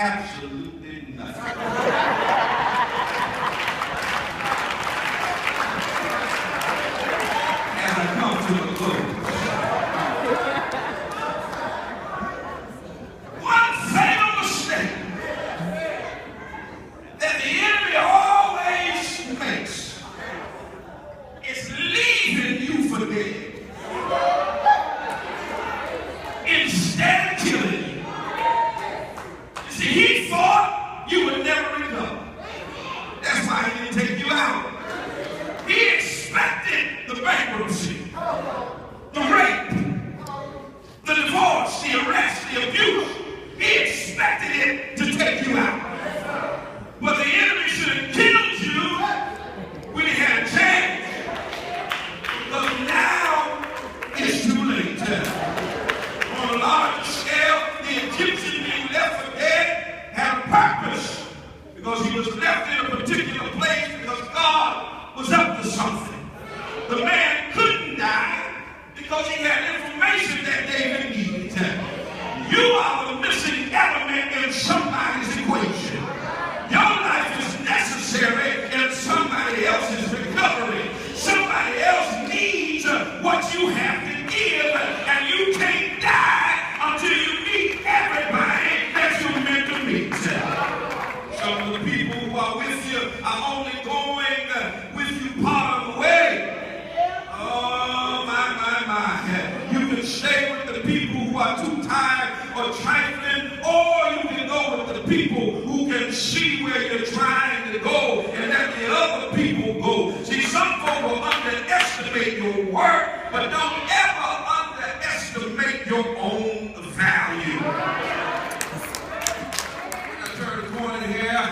absolutely nothing. And I come to a close. One fatal mistake that the enemy always makes is leaving you for dead instead of killing you. You see, he thought you would never recover. That's why he didn't take you out. He expected the bankruptcy, the rape, the divorce, the arrest, the abuse. He expected it to take you out. But the enemy should have killed you when he had a chance. But now it's too late. On a larger scale, the Egyptian being left for dead had a purpose, because he was left in a particular place because God was up to something. The man couldn't die because he had information that David needed. You are the missing element in somebody's equation. Your life is necessary in somebody else's recovery. Somebody else needs what you have to give, and you can't die until you meet everybody that you're meant to meet. Some of the people who are with you are only going with you part of the way. Oh, my. You can stay with the people who are too tired or trifling, or you can go with the people who can see where you're trying to go and let the other people go. See, some folk will underestimate your work, but don't ever underestimate your own value. I turn the corner here.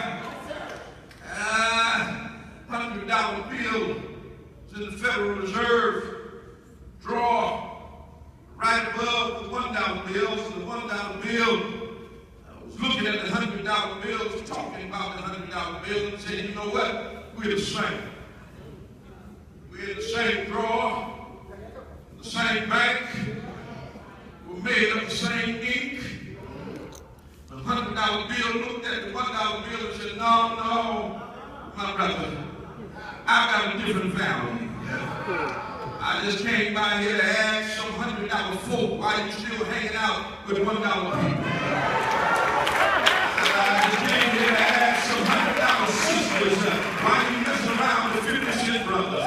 $100 bill is in the Federal Reserve drawer right above the $1 bills. And the $1 bill, I was looking at the $100 bills, talking about the $100 bill, and saying, you know what? We're the same. We're in the same drawer, the same bank. We're made of the same ink. The $100 bill looked at the $1 bill and said, no, my brother, I've got a different value. I just came by here to ask some $100 folk why you still hanging out with $1 people. I just came here to ask some $100 sisters why you messing around with 50-cent brothers.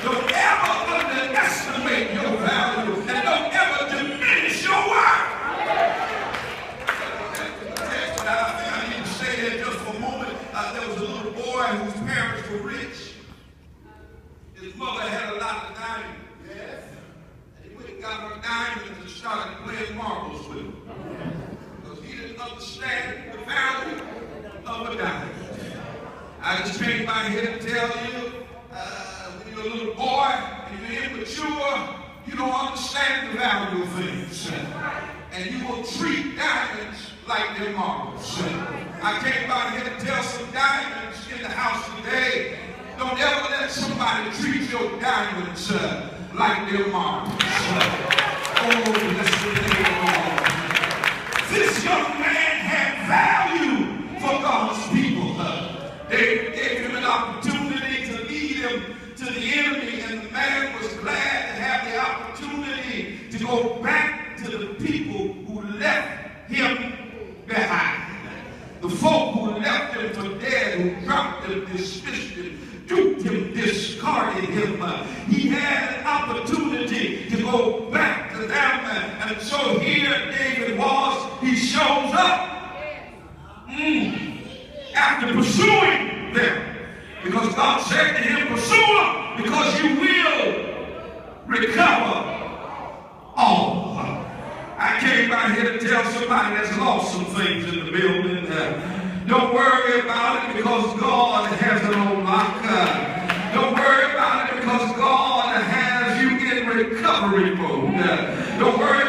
Don't ever underestimate your value, and don't ever diminish your worth. I need to stay there just for a moment. There was a little boy whose parents were rich. His mother had a lot of diamonds. Yes. And he went and got her diamonds and started playing marbles with them. Because he didn't understand the value of a diamond. I just came by here to tell you, when you're a little boy and you're immature, you don't understand the value of things. And you will treat diamonds like they're marbles. I came by here to tell some diamonds in the house today, don't ever let somebody treat your diamonds like they're marbles. Oh, bless the name of the Lord. This young man had value for God's people. They gave him an opportunity to lead him to the enemy, and the man was glad to have the opportunity to go back to the people who left him behind. The folk who left him for dead, who dropped him, dismissed him, duped him, discarded him. He had an opportunity to go back to them. And so here David was. He shows up after pursuing them. Because God said to him, pursue them, because you will recover all. I came by here to tell somebody that's lost some things in the building. Don't worry about it, because God has it on lock. Don't worry about it, because God has you in recovery mode. Don't worry